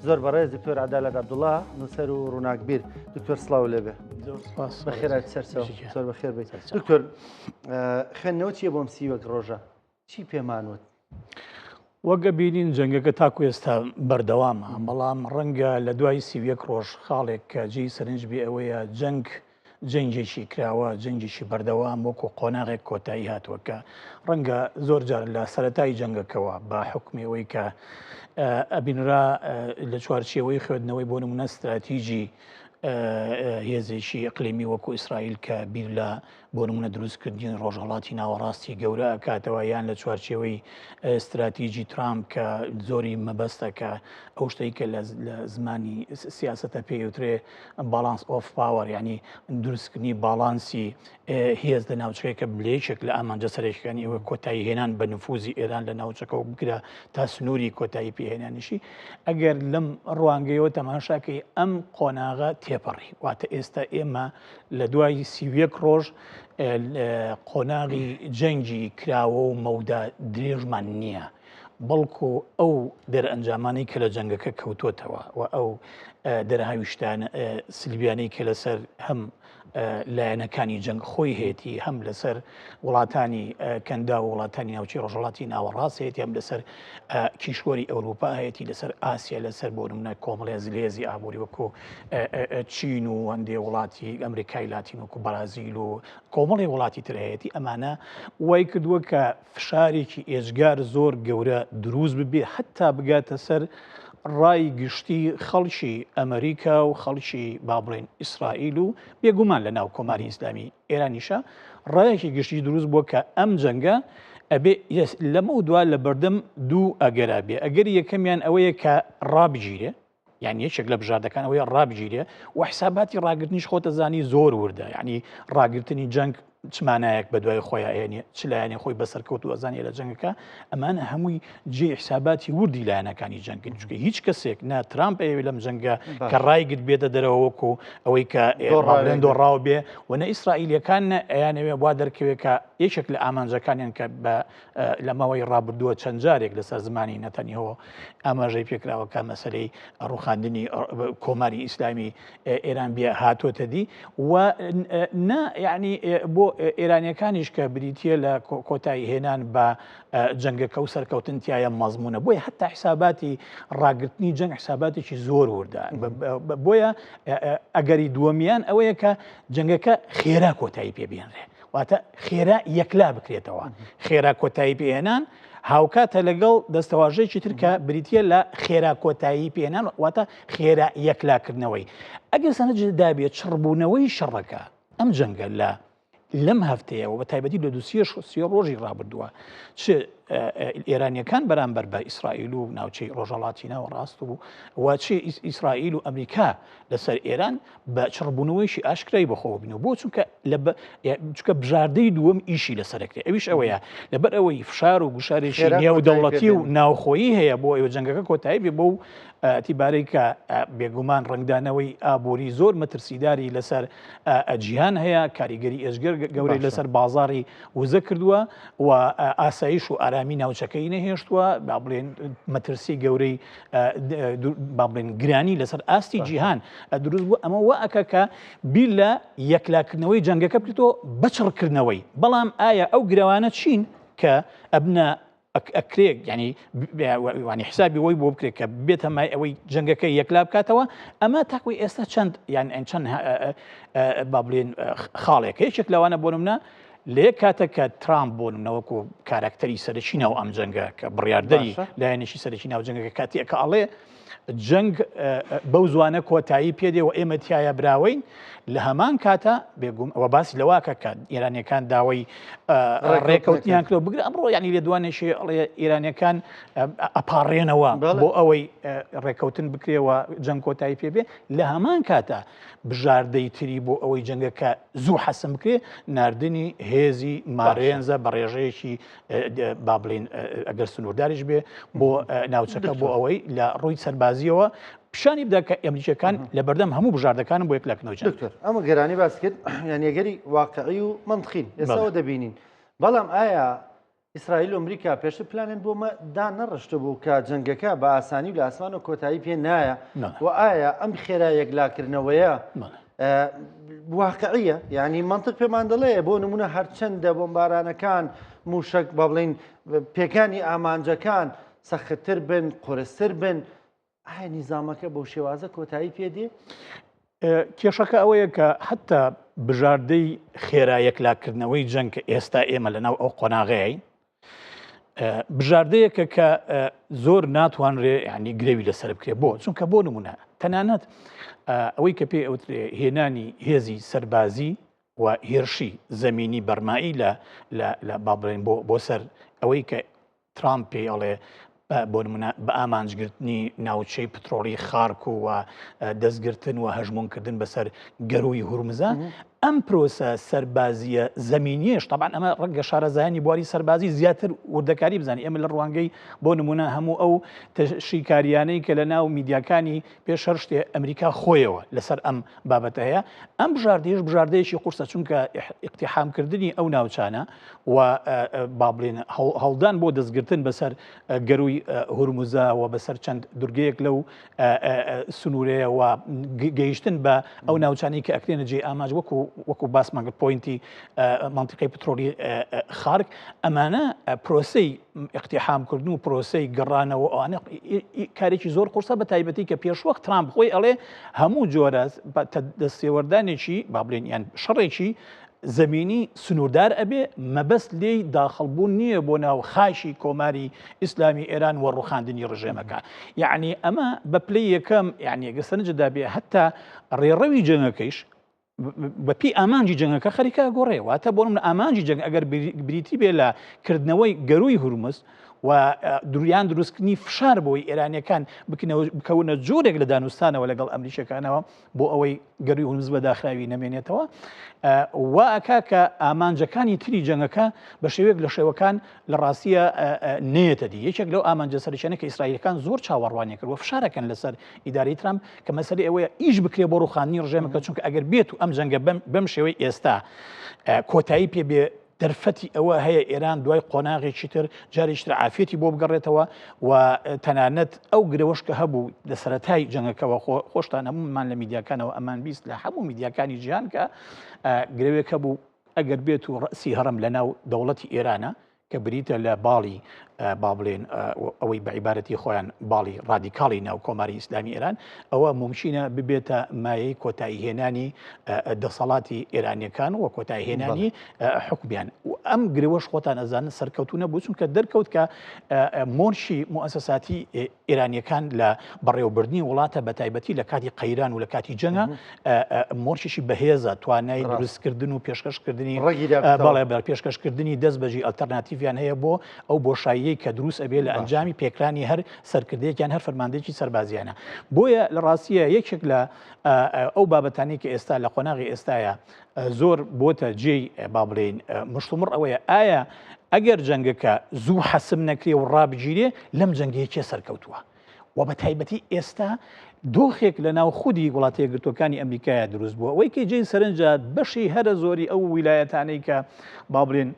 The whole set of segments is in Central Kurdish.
زۆر بەڕێز دکتۆر عەدالەت عەبدوڵڵا نووسەر و ڕووناکبیر. دکتۆر سڵاو لێبێ. بەخێرات سەرچاو زۆر بەخێر بێت. دکتۆر خوێندنەوە چییە بۆم سیوەک ڕۆژە؟ چی پێمانوت؟ وەگە بینین جەنگەکە تاکو ئێستا بەردەوامە، بەڵام ڕەنگە لە دوای سیویەک ڕۆژ خاڵێک کە جێی سەرنج بێ ئەوەیە جەنگێکی کراوە، جەنگێکی بەردەوام وەکو قۆناغێک کۆتایی هاتووەکە ڕەنگە زۆر جار لە سەرەتای جەنگەکەوە بە حکمەوەی کە ئەبینرا لە چوارچێوەی خوێندنەوەی بۆ نمونە استراتیژی هێزێکی ئەقلیمی وەکو ئیسرائیل کە بیر لە بۆ نمونە دروستکردنی ڕۆژهەڵاتی ناوەڕاستی گەورە ئەکاتەوە یان لە چوارچێوەی استراتیژی ترامپ کە زۆری مەبەستەکە ئەو شتەی کە لە زمانی سیاسەتە پێوترێ باڵانس ئۆف پاوەر، ینی دروستکردنی باڵانسی هێز لە ناوچەکە بلێچێک لە ئامانجە سەرێکەکانی ئەوە کۆتایی هێنان بە نفوزی ئێران لە ناوچەکە و بگرە تا سنووری کۆتایی پێهێنانیشی ئەگەر لەم ڕوانگەیەوە تەماشاکەی ئەم قۆناغە تێپەڕی واتە ئێستا ئێمە لە دوای سیویەک ڕۆژ قۆناغی جەنگی کراوە و مەودا درێژمان نییە، بەڵکو ئەو دەرئەنجامانەی کە لە جەنگەکە کەوتوتەوە و ئەو دەرهاویشتانە سلبیانەی کە لەسەر هەم لایەنەکانی جەنگ خۆی هێتی، هەم لەسەر وڵاتانی کەندا و وڵاتانی ناوچی ڕۆژهەڵاتی ناوەڕاست هێتی، هەم لەسەر کیشوەری ئەوروپا هەیەی، لەسەر ئاسیا، لەسەر بۆ نمونە کۆمەڵێ زلێزی ئابووری وەکو چین و هەندێ وڵاتی ئەمریکای لاتین وەکو بەرازیل و کۆمەڵی وڵاتی تر هەیەی، ئەمانە وای کردووە کە فشارێکی ئێجگار زۆر گەورە دروست ببێ حتا بگاتە سەر ڕای گشتی خەڵکی ئەمریکا و خەڵکی با بڵێن ئیسرائیل و بێگومان لە ناو کۆماری ئیسلامی ئێرانیشە ڕایەکی گشتی دروست بووە کە ئەم جەنگە ئەبێ لەمە و دوا لە بەردەم دوو ئەگەرا بێ. ئەگەر یەکەمیان ئەوەیە کە ڕابگیرێ، یعنی یەکێک لە بژاردەکان ئەوەیە ڕابگیرێ و حساباتی ڕاگرتنیش خۆتە زانی زۆر وردە، یعنی ڕاگرتنی جەنگ چمانایەک بە دوای خۆیان هێنێ چ لایەنێ خۆی بەسەرکەوت و ئەزانێ لە جەنگەکە ئەمانە هەمووی جێ حساباتی وردی لایەنەکانی جەنگن، چونکە هیچ کەسێک نا ترامپ ئەوێ لەم جەنگە کە ڕایگرت بێتە دەرەوە وەکو ئەوەی کە دۆڕاو بێ و نە ئیسرائیلیەکان ئەیانەوێ وا دەرکەوێت کە یەکێک لە ئامانجەکانیان کە لە ماوەی ڕابردووە چەند جارێک لەسەر زمانی نەتەنیاهو ئاماژەی پێکراوە کە مەسەلەی ڕوخاندنی کۆماری ئیسلامی ئێران بێ هاتوۆتە دی و یعنی بۆ ئێرانیەکانیش کە بریتە لە کۆتایی هێنان بە جەنگەکە و سەرکەوتنتیایە مەزمونە، بۆیە حتا حساباتی ڕاگرتنی جەنگ حساباتێکی زۆر وردە. بۆیە ئەگەری دووەمیان ئەوەیە کە جەنگەکە خێرا کۆتایی پێبێنرێ، واتە خێرا یەکلا بکرێتەوە. خێرا کۆتایی پێهێنان هاوکاتە لەگەڵ دەستەواژەیەکی تر کە بریتە لە خێرا کۆتایی پێهێنان واتە خێرا یەکلاکردنەوەی. ئەگەر سەنەجدا دابێت چڕبوونەوەی شەڕەکە ئەم جەنگە لەم هەفتەیە و بە تایبەتی لە دووسێ ڕۆژی ڕابردووە چ ئێرانیەکان بەرامبەر بە ئیسرائیل و ناوچەی ڕۆژهەڵاتی ناوەڕاست و چ ئیسرائیل و ئەمریکا لەسەر ئێران بە چڕبوونەوەیشی ئاشکرای بەخۆبینەوە بۆ چونکە بژاردەی دووەم ئیشی لەسەرەکرێ ئەویش ئەوەیە لەبەر ئەوەی فشار و گوشارێکی نێودەوڵەتی و ناوخۆیی هەیە بۆ ئەوە جەنگەکە کۆتایی بێ بۆ ئەتیبارەی کە بێگومان ڕنگدانەوەی ئابووری زۆر مەترسیداری لەسەر جیهان هەیە، کاریگەری ئێژگەر گەورەی لەسەر بازاڕی وزە کردووە و ئاسایش و ئارامی ناوچەکەی نەهێشتووە، با بڵێن مەترسی گەورەی با بڵێن گرانی لەسەر ئاستی جیهان دروست بوو. ئەمە وا ئەکە کە بیر لە یەکلاکردنەوەی جەنگەکە بکرێتەوە بەچڕکردنەوەی. بەڵام ئایا ئەو گرەوانە چین کە ئەبنە ئەکرێک ینی حسابی وی بۆ بکرێت کە بێتە مای ئەوەی جەنگەکەی یەکلا بکاتەوە؟ ئەمە تاکوی ئێستا چەند چەند با بڵێن خاڵێک هیچێک لەوانە بۆ نمونە لێ کاتە کە ترامپ بۆ نمونەوەکو کارکتەری سەرچی ناو ئەم جەنگە کە بڕیاردەری لایەنێکی سەرچی ناو جەنگەکە کاتێکە ئەڵێ جەنگ بەو زوانە کۆتایی پێدێ و ئێمە تایە براوین لە هەمان کاتە بێگوم ئەوە باسی لەواکە کە ئێرانیەکان داوای ڕێکەوتنیان کرد بگرە ئەمڕۆ ینی لێ دوانێکی ئەڵێ ئێرانیەکان ئەپارڕێنەوە بۆ ئەوەی ڕێکەوتن بکرێەوە جەنگ کۆتایی پێبێ لە هەمان کاتە بژاردەی تری بۆ ئەوەی جەنگەکە زوو حەسم بکرێ ناردنی هێزی مارێنزە بە ڕێژەیەکی با بڵێن ئەگەر سنوورداریش بێ بۆ ناوچەکە بۆ ئەوەی لە ڕووی سەربازیەوە پیشانی بدا کە ئەمریکیەکان لە بەردەم هەموو بژاردەکانم بۆ یەکلاکردنەوە. دکتۆر ئەمە گەرانی باس کرد یانیەگەری واقعی و منطقین ئێستاەوە دەبینین، بەڵام ئایا ئیسرائیل و ئەمریکا پێشتر پلانێن بۆمە دانەڕشتە بوو کە جەنگەکە بە ئاسانی و لە ئاسمان و کۆتایی پێ نایە و ئایا ئەم خێرا یەکلاکردنەوەیە واقعیە یعنی منطق پێمان دەڵێ بۆ نمونە هەرچەندە بۆمبارانەکان موشک با بڵین پێکانی ئامانجەکان سەختتر بن قورستر بن ئایا نیزامەکە بۆ شێوازە کۆتایی پێدێ؟ کێشەکە ئەوەیە کە حتا بژاردەی خێرا یەکلاکردنەوەی جەنگ کە ئێستا ئێمە لەناو ئەو قۆناغەیە بژاردەیەکە کە زۆر ناتوانرێ ینی گرێوی لەسەر بکرێت بۆ چونکە بۆ نمونە تەنانەت ئەوەی کە پێ ئەوترێ هێنانی هێزی سەربازی و هێرشی زەمینی بەرمایی لە با بڵێن بۆ سەر ئەوەی کە ترامپ پێی ئەڵێ بۆ نمونە بە ئامانجگرتنی ناوچەی پترۆڵی خارک و دەستگرتن و هەژمونکردن بەسەر گەروی هورمزە ئەم پرۆسە سەربازیە زەمینیش طبعاً ئەمە ڕەنگە شارەزایانی بواری سەربازی زیاتر وردەکاری بزانانی ئێمە لە ڕوانگەی بۆ نمونە هەموو ئەو شیکاریانەی کە لە ناو میدیاکانی پێش هەر شتێ ئەمریکا خۆیەوە لەسەر ئەم بابەتە هەیە ئەم بژاردەیەش بژاردەیەکی قورسە چونکە اقتیحامکردنی ئەو ناوچانە و با بڵێن هەڵدان بۆ دەستگرتن بەسەر گەروی هورموزە و بەسەر چەند دورگەیەک لەو سنوورەیە و گەیشتن بە ئەو ناوچانی کە ئەکرێنە جێ ئاماژ وەکو باسمانگە پۆینتی منطقەی پترۆلی خارک ئەمانە پرۆسەی اقتیحامکردن و پرۆسەی گەڕانەوە ئەوانە کارێکی زۆر قورسە بە تایبەتی کە پێشوەک ترامپ خۆی ئەڵێ هەموو جۆرە دەستێوەردانێکی با بڵێن یان شەڕێکی زەمینی سنووردار ئەبێ مەبەست لێی داخەڵبوون نییە بۆ ناو خاشی کۆماری ئیسلامی ئێران و ڕوخاندنی ڕژێمەکە یعنی ئەمە بە پلەی یەکەم یعنی گەسەنجدا بێ هەتا ڕێڕەوی جەنگەکەیش بەپی ئامانجی جەنگەکە خەریکە گۆڕێ واتە بۆ من ئامانجی جەنگ ئەگەر بریتی بێ لە کردنەوەی گەروی هورمز و درویان دروستکردنی فشار بۆی ئێرانیەکان بکەونە جۆرێک لە دانوستانەوە لەگەڵ ئەمریکەکانەوە بۆ ئەوەی گەروی هورمز بەداخراوی نەمێنێتەوە و ئەکا کە ئامانجەکانی تری جەنگەکە بە شێوەیەک لە شێوەکان لە ڕاستیە نێتە دی یەکێک لەو ئامانجە سەرچێنە کە ئیسرائیلەکان زۆر چاوەڕوانی کرد و فشارەکەن لەسەر ئیدارەی ترامپ کە مەسەلەی ئەوەیە ئیش بکرێ بۆ ڕوخاندنی ڕژێمەکە چونکە ئەگەر بێت و ئەم جەنگە بەم شێوەی ئێستا کۆتایی پێ بێ دەرفەتی ئەوە هەیە ئێران دوای قۆناغێکی تر جارێکتر عافێتی بۆ بگەڕێتەوە و تەنانەت ئەو گرەوەش کە هەبوو لە سەرەتای جەنگەکەەوە خۆشتان هەمومان لە میدیاکانەوە ئەمان بیست لە هەموو میدیاکانی جیهان کە گرەوێک هەبوو ئەگەر بێت و ڕەسی هەڕەم لە ناو دەوڵەتی ئێرانە کە بریتە لە باڵی با بڵێن ئەوەی بە عیبارەتی خۆیان باڵی ڕادیکاڵی ناو کۆماری ئیسلامی ئێران ئەوە ممکنە ببێتە مایەی کۆتایی هێنانی دەسەڵاتی ئێرانیەکان و کۆتایی هێنانی حکومیان و ئەم گرێوەش خۆتان ئەزانن سەرکەوتونە بوو چونکە دەرکەوت کە مۆرشی مؤسساتی ئێرانیەکان لە بەڕێوەبردننی وڵاتە بە تایبەتی لە کاتی قەیران و لە کاتی جەنگە مۆرشیشی بەهێزە توانای دروستکردن و پێشکەشکردنی بەڵێ بەر پێشکەشکردنی دەست بەجی ئەلتەرناتیڤیان هەیە بۆ ئەو بۆشایی کە دروست ئەبێ لە ئەنجامی پێکرانی هەر سەرکردەیەکیان هەر فەرماندەیەکی سەربازیانە بۆیە لە ڕاستیە یەکێک لە ئەو بابەتانی کە ئێستا لە قۆناغی ئێستاە زۆر بۆتە جێی با بڵێن مشتومڕ ئەوەیە ئایا ئەگەر جەنگەکە زوو حەسم نەکرێ و ڕابگیرێ لەم جەنگەیەکێ سەرکەوتووە و بە تایبەتی ئێستا دۆخێک لە ناو خودی وڵاتە یەکگرتوەکانی ئەمریکایە دروست بووە ئەوەی کە جێی سەرنجە بەشی هەرە زۆری ئەو ویلایەتانەی کە با بڵێن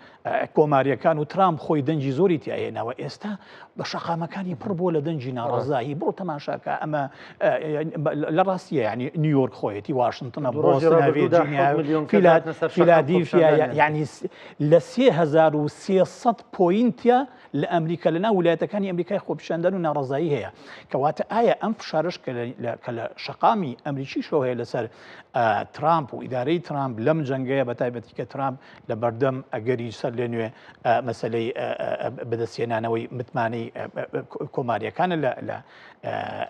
کۆماریەکان و ترامپ خۆی دەنجی زۆری تیاهێناوە ئێستا بە شەقامەکانی پڕ بۆ لە دەنجی ناڕەزایی بڕۆ تەماشاکە ئەمە لە ڕاستیە ینی نیویۆرک خۆیەتی واشنگتنە فیلادیلفیا ینی لە 3300 پۆینتە لە ئەمریکا لە ناو ویلایەتەکانی ئەمریکای خۆپیشاندان و ناڕەزایی هەیە کەواتە ئایا ئەم فشارش کە لە شەقامی ئەمریکیشەوە هەیە لەسەر ترامپ و ئیدارەی ترامپ لەم جەنگەیە بە تایبەتی کە ترامپ لە بەردەم ئەگەری سەر لێ نوێ مەسلەی بەدەستێنانەوەی متمانەی کۆماریەکانە لە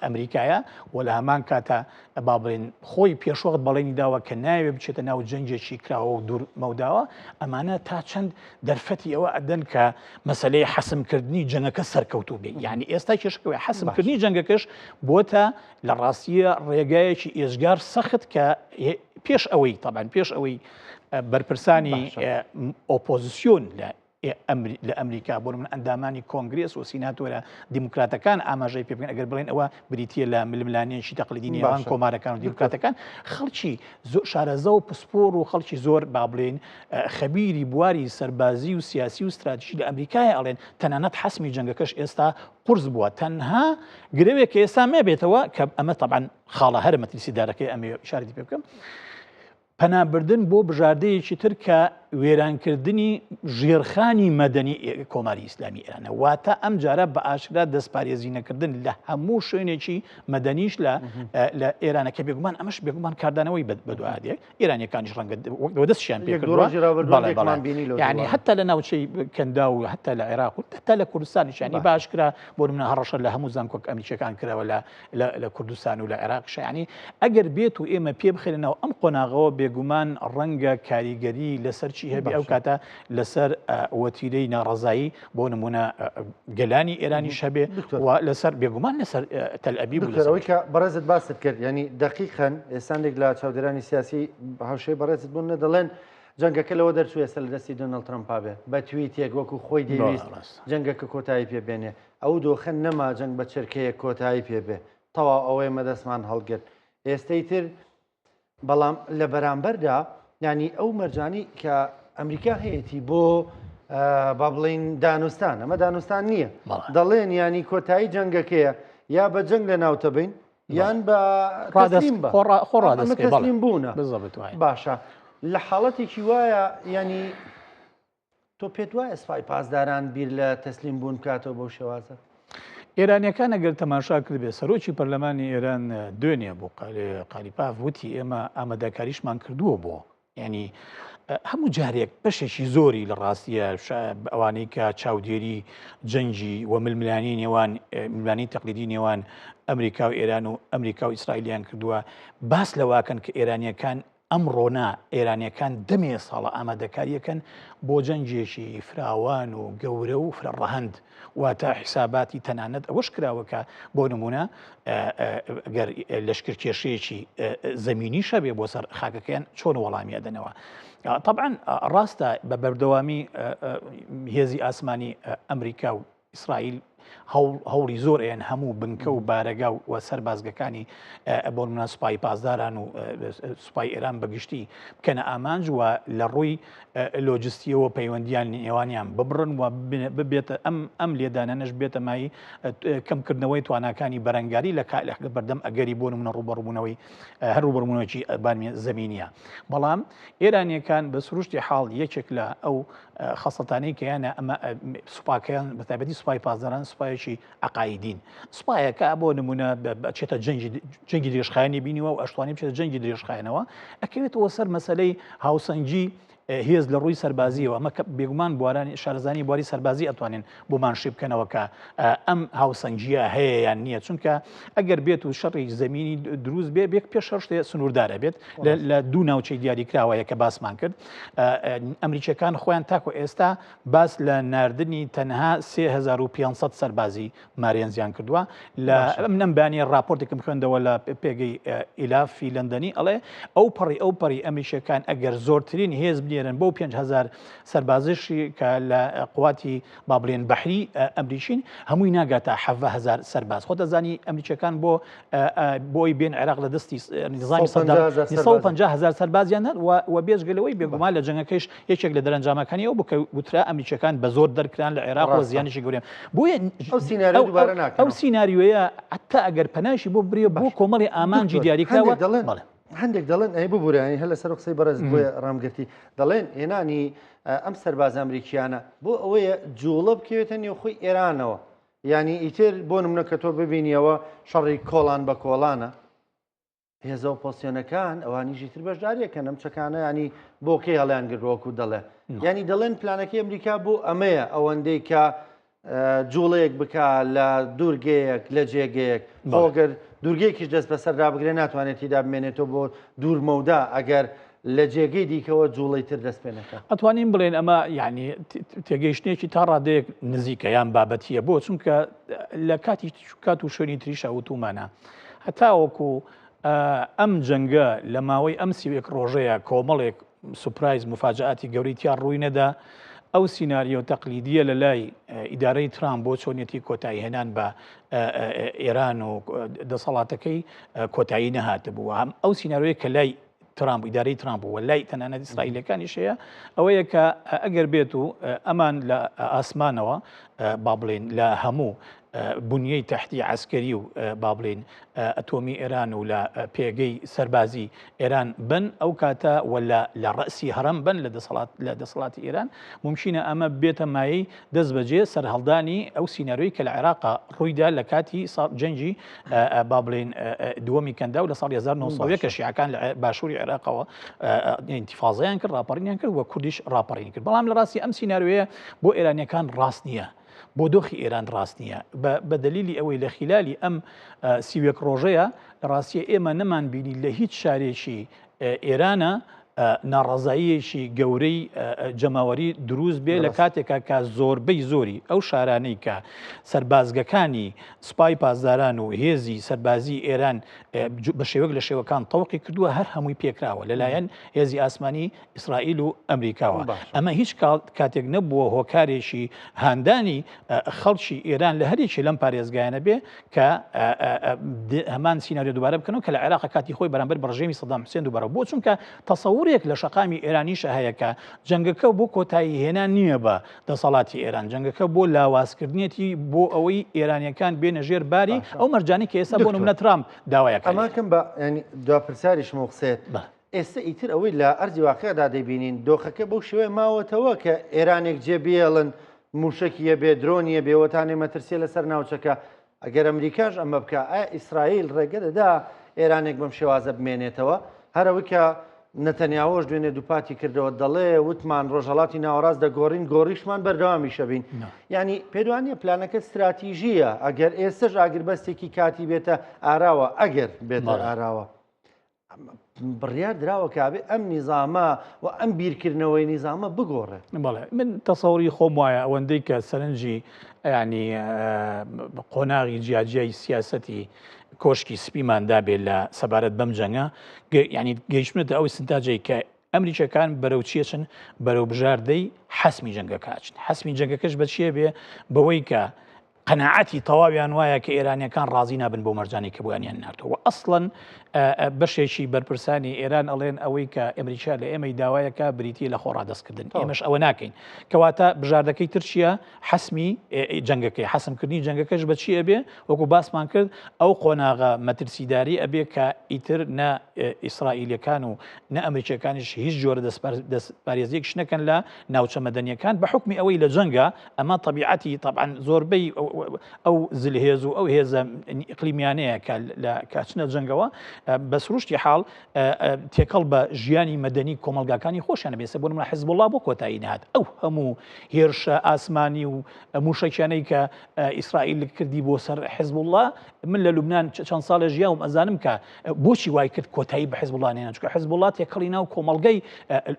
ئەمریکایە و لە هەمان کاتە با بڵێن خۆی پێشوەقت بەڵێنی داوە کە ناوێ بچێتە ناو جەنجێکی کراوە و دوور مەوداوە ئەمانە تا چەند دەرفەتی ئەوە ئەدەن کە مەسلەی حەسمکردنی جەنگەکە سەرکەوتوو بێ یعنی ئێستا کێشەکەوەی حەسمکردنی جەنگەکەش بۆتە لە ڕاستیە ڕێگایەکی ئێژگار سەخت کە پێش ئەوەی تەبەن پێش ئەوەی بەرپرسانی ئۆپۆزیسیۆن لە لە ئەمریکا بۆ من ئەندامانی کۆنگرس و سیناتۆرە دیموکراتەکان ئاماژەی پێ بکەن ئەگەر بڵێن ئەوە بریتە لە ململانیەکی تەقلیدی نێوان کۆمارەکان و دیموکراتەکان خەڵکی شارەزە و پسپۆر و خەڵکی زۆر با بڵێن خەبیری بواری سەربازی و سیاسی و استراتیژی لە ئەمریکای ئەڵێن تەنانەت حەسمی جەنگەکەش ئێستا قورس بووە تەنها گرەوێک کە ئێستا مێبێتەوە کە ئەمە تەبعاً خاڵە هەر مەترسیدارەکەی ئەمێ ئیشارەتی پێ بکەم پەنابردن بۆ بژاردەیەکی تر کە وێرانکردنی ژێرخانی مەدەنی کۆماری ئیسلامی ئێرانە واتە ئەم جارە بە ئاشکرا دەستپارێزی نەکردن لە هەموو شوێنێکی مەدەنیش لە ئێرانە کە بێگومان ئەمەش بێگومان کاردانەوەی بەدوادێک ئێرانیەکانیش ڕەنگە دەستیان پێکردووە یعنی حتا لە ناوچەی کەندا و حتا لە عێراق و حتا لە کوردستانیش یعنی باشکرا بۆ منە هەڕەشە لە هەموو زانکۆک ئەمریکیەکان کراوە لە کوردستان و لە عێراقش یعنی ئەگەر بێت و ئێمە پێ بخێنەوە ئەم قۆناغەوە بێگومان ڕەنگە کاریگەری لەسەرچی هەبی ئەو کاتە لەسەر وەتیرەی ناڕەزایی بۆ نمونە گەلانی ئێرانی شەبێ و لەسەر بێگومان لەسەر تەلئەبیب بووەوەی کە بەڕێزت باست کرد ینی دقیقەن ئێستانێک لە چاودێرانی سیاسی هاوشەی بەڕێزت بوون دەڵێن جەنگەکە لەوە دەرچووە سەر لە دەستی دۆناڵد ترەمپا بێ بە تویتێک وەکو خۆی دەویست جەنگەکە کۆتایی پێبێنێ ئەو دۆخەن نەما جەنگ بە چرکەیە کۆتایی پێبێ تەواو ئەوەی مەدەستمان هەڵگرت ئێستەی تر بەڵام لە بەرامبەردا ینی ئەو مەرجانی کە ئەمریکا هەیەی بۆ با بڵین دانوستان ئەمە دانوستان نییە دەڵێن ینی کۆتایی جەنگەکەیە یا بە جەنگ لە ناوتە بین یان بە تەسلیم بوونە باشە لە حاڵەتێکی وایە ینی تۆ پێت وایە سوپای پاسداران بیر لە تەسلیم بوون بکاتەوە بەو شێوازە ئێرانیەکان ئەگەر تەماشا کرد بێ سەرۆکی پەرلەمانی ئێران دوێنێ بۆ قالیپاف وتی ئێمە ئامادەکاریشمان کردووە بۆ ینی هەموو جارێک بەشێکی زۆری لە ڕاستیە ئەوانەی کە چاودێری جەنگی و ململانی نێوان ململانی تەقلیدی نێوان ئەمریکا و ئێران و ئەمریکا و ئیسرائیلیان کردووە باس لەواکەن کە ئێرانیەکان ئەمڕۆنا ئێرانیەکان دەمێ ساڵە ئامادەکاریەکەن بۆ جەنجێکی فراوان و گەورە و فرەڕەهەند واتە حیساباتی تەنانەت ئەوەش کراوەکە بۆ نمونە گەر لەشکرکێشەیەکی زەمینی شەبێ بۆ سەر خاکەکەیان چۆن وەڵامی ئەدەنەوە طبعاً ڕاستە بە بەردەوامی هێزی ئاسمانی ئەمریکا و ئیسرائیل هەوڵی زۆر ئێن هەموو بنکە و بارەگا و سەربازگەکانی بۆ منە سوپای پاسداران و سوپای ئێران بەگشتی بکەنە ئامانج و لە ڕووی لۆجستیەوە پەیوەندیان نێوانیان ببڕن و ببێتە ئەم لێدانەش بێتە مای کەمکردنەوەی تواناکانی بەرەنگاری لە بەردەم ئەگەری بۆ منە ڕوبەڕبوونەوەی هەر ڕوبەڕبوونەوەی بانمی زەمینیە بەڵام ئێرانیەکان بە سروشتی حاڵ یەکێک لە ئەو خەسەتانەی کە یانە ئەمە سوپاکەیان بەتایبەتی سوپای پاسداران سوپایەکی عقایدین سوپایەکە بۆ نمونە بچێتە جەنگی درێژخایەنی بینیوە و ئەشتوانی بچێتە جەنگی درێژخایەنەوە ئەکەوێتەوە سەر مەسەلەی هاوسەنگی هێز لە ڕووی سەربازیەوە ئەمە بێگومان بوارانی شارەزانی بواری سەربازی ئەتوانین بۆمانشی بکەنەوە کە ئەم هاوسەنگیە هەیە یان نییە چونکە ئەگەر بێت و شەڕی زەمینی دروست بێ بێک پێش شتێ سنووردارە بێت لە دوو ناوچەی دیاریکراوەیە کە باسمان کرد ئەمریکیەکان خۆیان تاکو ئێستا باس لە ناردنی تەنها 3500 سەربازی مارێنزیان کردووە لە نەمبانی راپۆرتێکم خوێندەوە لە پێگەی ئیلافی لەندەنی ئەڵێ ئەو پەڕی ئەمریکیەکان ئەگەر زۆرترین هێز بنێرن بۆ 5000 سەربازشی کە لە قواتی با بڵێن بەحری ئەمریکین هەمووی ناگاتە 70,000 سەرباز خۆ دەزانی ئەمریکیەکان بۆی بێن عێراق لە دەستی نظامی سەدام 150,000 سەربازیان و بێژگەلەوەی بێگومان لە جەنگەکەیش یەکێک لە دەرەنجامەکانی ئەو بکە وترا ئەمریکیەکان بە زۆر دەرکران لە عێراق و زیانشی گەورەیە بۆیە ئەو سیناریۆیە حتا ئەگەر پەناشی بۆ برێ بۆ کۆمەڵی ئامانجی دیاریکراوە هەندێک دەڵێن ئەی ببوورانی هەر لە سەر قسەی بەڕێز بۆیە ڕامگرتی دەڵێن هێنانی ئەم سەرباز ئەمریکیانە بۆ ئەوەیە جوڵە بکەوێتە نێوخۆی ئێرانەوە ینی ئیتر بۆ نمونە کە تۆ ببینیەوە شەڕی کۆڵان بە کۆڵانە هێزە و پۆسیۆنەکان ئەوانیژی تر بەشداریەکەن ئەم چەکانە ینی بۆ کەی هەڵیان گرۆکو دەڵێ ینی دەڵێن پلانەکەی ئەمریکا بۆ ئەمەیە ئەوەندەی کە جوڵەیەک بکە لە دوورگەیەک لە جێگەیەک بۆگەر دوورگەیەکیش دەست بەسەردا بگرێ ناتوانێت تیدا بمێنێتەوە بۆ دوورمەودا ئەگەر لە جێگەی دیکەوە جوڵەی تر دەست پێنەکە ئەتوانین بڵێن ئەمە یعنی تێگەیشتێکی تا ڕادەیەک نزیکە یان بابەتیە بۆ چونکە لە کات و شوێنی تریشە وتومانە هەتاوەکو ئەم جەنگە لە ماوەی ئەم سیوێک ڕۆژەیە کۆمەڵێک سوپرایز مفاجعاتی گەوری تیان ڕووی نەدا ئەو سینناریۆ تەقلیدیە لە لای ئیدارەی ترامپ بۆ چۆنیەتی کۆتایی هێنان بە ئێران و دەسەڵاتەکەی کۆتایی نەهات بووە هەم ئەو سینناریۆی کە لای ترامپ ئیدارەی ترامپ و لای تەنانەت ئیسرائیلەکانیش هەیە ئەوەیە کە ئەگەر بێت و ئەمان لە ئاسمانەوە با بڵێن لە هەموو بنیەی تحتی عسکەری و با بڵێن ئەتۆمی ئێران و لە پێگەی سەربازی ئێران بن ئەو کاتە ولا لە ڕەسی هەرم بن لە دەسەڵاتی ئێران ممکنە ئەمە بێتە مایەی دەست بەجێ سەرهەڵدانی ئەو سینناریۆی کە لە عێراقا ڕوویدا لە کاتی جەنگی با بڵێن دووەمی کەندا و لە ساڵی 1970 کە شیعەکان لە باشووری عێراقەوە ئینتیفاضەیان کرد ڕاپەڕینیان کرد وە کوردیش ڕاپەڕین کرد بەڵام لە ڕاستی ئەم سینناریۆیە بۆ ئێرانیەکان ڕاست نییە بۆ دۆخی ئێران ڕاست نییە بە دلیلی ئەوەی لە خلالی ئەم سیوێک ڕۆژەیە ڕاستیە ئێمە نەمان بینی لە هیچ شارێکی ئێرانە ناڕەزاییەکی گەورەی جەماوەری دروست بێ لە کاتێکا کە زۆربەی زۆری ئەو شارانەی کە سەربازگەکانی سوپای پاسداران و هێزی سەربازی ئێران بە شێوەک لە شێوەکان تەوقی کردووە هەر هەمووی پێکراوە لەلایەن هێزی ئاسمانی ئیسرائیل و ئەمریکاوە ئەمە هیچ کاتێک نەبووە هۆکارێکی هاندانی خەڵکی ئێران لە هەرێکی لەم پارێزگایانە بێ کە هەمان سینناریۆ دووبارە بکەنەوە کە لە عێراق کاتی خۆی بەرامبەر بە ڕژێمی سەدام حوسێن دووبارە بۆ چونکە تەسەورێک لە شەقامی ئێرانیشە هەیە کە جەنگەکە بۆ کۆتایی هێنان نییە بە دەسەڵاتی ئێران جەنگەکە بۆ لاوازکردنیەتی بۆ ئەوەی ئێرانیەکان بێنە ژێر باری ئەو مەرجانی کە ئێستا بۆ نمونە ترامپ داوایەکە ئەماکەم بە ینی دواپرساریشم قسێت ئێستا ئیتر ئەوەی لە ئەرزی واقعدا دەبینین دۆخەکە بەو شێوەیە ماوەتەوە کە ئێرانێک جێبێڵن موشکیە بێ درۆنیە بێوەتانی مەترسیە لەسەر ناوچەکە ئەگەر ئەمریکاش ئەمە بکە ئایا ئیسرائیل ڕێگە دەدا ئێرانێک بەم شێوازە بمێنێتەوە هەرەوەی کە نەتەنیاوەش دوێنێ دووپاتی کردەوە دەڵێ وتمان ڕۆژهەڵاتی ناوەڕاست دەگۆڕین گۆڕیشمان بەردەوامی شەبین ینی پێدوانیە پلانەکە استراتیژیە ئەگەر ئێستش ئاگربەستێکی کاتی بێتە ئاراوە ئەگەر بێتە ئاراوە بڕیار دراوە کابێ ئەم نیزامە و ئەم بیرکردنەوەی نیزامە بگۆڕێ بەڵێ من تەسەوری خۆم وایە ئەوەندەی کە سەرنجی ینی قۆناغی جیاجیای سیاسەتی کۆشکی سپیماندا بێت لە سەبارەت بەم جەنگە ینی گەیشتمێتە ئەوی سنتاجەی کە ئەمریکەکان بەرەو چیەچن بەرەو بژاردەی حەسمی جەنگەکەچن حەسمی جەنگەکەش بە چیە بێ بەوەی کە قەناعەتی تەواویان وایە کە ئێرانیەکان ڕازی نابن بۆ مەرجانی کە بۆیانیان نردەوە ئەسڵەن بەشێکی بەرپرسانی ئێران ئەڵێن ئەوەی کە ئەمریکا لە ئێمەی داوایەکە بریتی لە خۆڕادەستکردن ئێمەش ئەوە ناکەین کەواتە بژاردەکەی ترچیە حەسمی جەنگەکەی حەسمکردنی جەنگەکەش بە چیە بێ وەکو باسمان کرد ئەو قۆناغە مەترسیداری ئەبێ کە ئیتر نە ئیسرائیلەکان و نە ئەمریکیەکانیش هیچ جۆرە دەستپارێزیەکیش نەکەن لە ناوچە مەدەنیەکان بە حکمی ئەوەی لە جەنگە ئەمە طبیعەتی طبعاً زۆربەی ئەو زلهێز و ئەو هێزە ئیقلیمیانەیە کە لە کاچنە جەنگەوە بە سروشتی حاڵ تێکەڵ بە ژیانی مەدەنی کۆمەلگاکانی خۆشیانە بێسە بۆ نمونە حیزب الله بۆ کۆتایی نهات ئەو هەموو هێرشە ئاسمانی و موشەکیانەی کە ئیسرائیل کردی بۆ سەر حیزب الله من لە لوبنان چەند ساڵە ژیاوم ئەزانم کە بۆچی وای کرد کۆتایی بە حیزب الله نێنان چونکە حیزب الله تێکەڵی ناو کۆمەڵگەی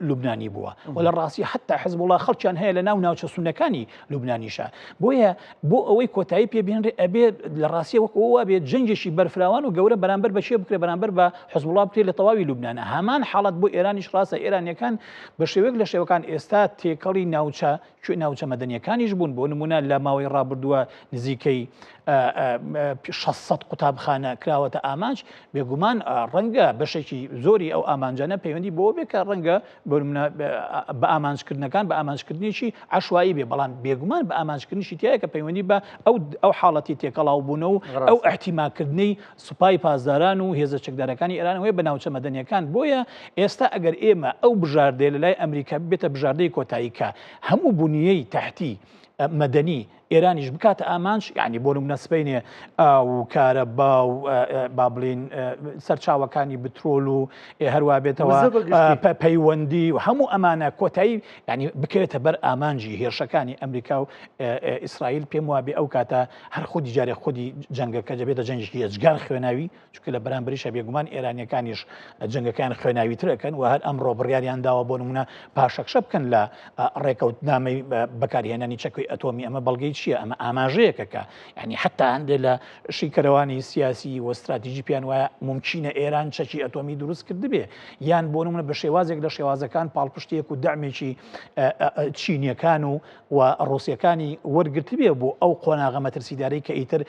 لوبنانی بووە و لە ڕاستی حتا حیزب الله خەڵکیان هەیە لە ناو ناوچە سونەکانی لوبنانیشە بۆیە بۆ ئەوەی کۆتایی پێبێنرێ ئەبێ لە ڕاستی وەکەوە بێت جەنگێکی بەرفراوان و گەورە بەرامبەر بە چێ بکرێ بەرامبەر بە حیزب الله بکرێت لە تەواوی لوبنانە هەمان حاڵەت بۆ ئێرانیش ڕاستە ئێرانیەکان بە شێوەیەک لە شێوەکان ئێستا تێکەڵی ناوچە مەدەنیەکانیش بوون بۆ نمونە لە ماوەی ڕابردووە نزیکەی 600 قوتابخانە کراوەتە ئامانج بێگومان ڕەنگە بەشێکی زۆری ئەو ئامانجانە پەیوەندی بۆ بێ کە ڕەنگە بە ئامانجکردنەکان بە ئامانجکردنیشی عشوایی بێ بەڵام بێگومان بە ئامانجکردنیشی تایە کە پەیوەندی بە ئەو حاڵەتی تێکەڵاو بوونە و ئەو احتیماکردنی سوپای پاسداران و هێزە چەکدارەکانی ئێران وێ بە ناوچە مەدەنیەکان بۆیە ئێستا ئەگەر ئێمە ئەو بژاردەیە لە لای ئەمریکا بێتە بژاردەی کۆتایی کە هەموو بوونیەی تحتی مەدەنی ئێرانیش بکاتە ئامانج یعنی بۆ نمونە سپەینێ و کارەبا و با بڵین سەرچاوەکانی بترۆل و هەروە بێتەوە پەیوەندی و هەموو ئەمانە کۆتایی ینی بکرێتە بەر ئامانجی هێرشەکانی ئەمریکا و ئیسرائیل پێم وابێ ئەو کاتە هەر خودی جارێک خودی جەنگەکە دەبێتە جەنگێکی ئەجگار خوێناوی چونکە لە بەرامبەریشە بێگومان ئێرانیەکانیش جەنگەکان خوێناوی ترەکەن و هەر ئەمڕۆ بڕیاریان داوە بۆ نمونە پاشەکشە بکەن لە ڕێکەوتنامەی بەکارهێنانی چەکوی ئەتۆمی ئەمە بەڵگەی چییە ئەمە ئاماژەیەکەکە یعنی حتا هەندێک لە شیکەرەوانی سیاسی و استراتیژی پیان وایە ممکنە ئێران چەکی ئەتۆمی دروست کرد بێ یان بۆ نمونە بە شێوازێک لە شێوازەکان پاڵپشتێک و دامێکی چینیەکان و ڕوسیەکانی وەرگرت بێ بۆ ئەو قۆناغە مەترسیدارەی کە ئیتر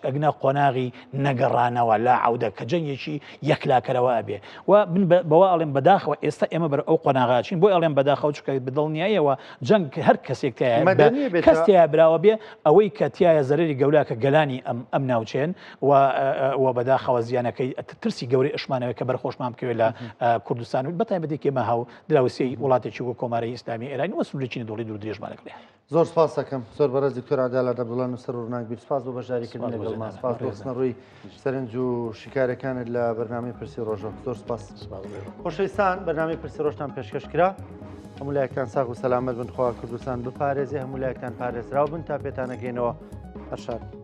ئەگنە قۆناغی نەگەڕانەوە لا عودە کە جەنگێکی یەکلاکەرەوە ئەبێ و بەوە ئەڵێن بەداخەوە ئێستا ئێمە بەر ئەو قۆناغاچین بۆی ئەڵێن بەداخەوە چکە بدڵنیایەوە جەنگ هەر کەسێک کەس تیا براوە بێ ئەوەی کە تایە زەرری گەولاکە گەلانی ئەم ناوچێن و بەداخەوە زیانەکەی ترسی گەورەی ئەشمانەوە کە بەرخۆشمان بکەوێت لە کوردستان و بەتایبەتی ئێمە هاو دراوسەی وڵاتێکی وە کۆمارەی ئیسلامی ئێرانی وە سوورجینی دڵی دوور درێژمانەکە لێ زۆر سپاس دەکەم زۆر بەڕێز دکتۆر عەدالە دەبڵان و سەر ڕووناک بیر سپاس بۆ بەشداریکردن لەگەڵمان سپاس بۆ خستنە ڕووی سەرنج و شیکارەکانت لە بەرنامەی پرسی ڕۆژە زۆر سپاس خۆشەویستان بەرنامەی پرسی ڕۆژتان پێشکەش کرا هەموو لایەکان ساغ و سەلامەت بن خوا کوردستان بپارێزێ هەموو لایەکان پارێزراو بن تا پێتانەگەینەوە هەر شاد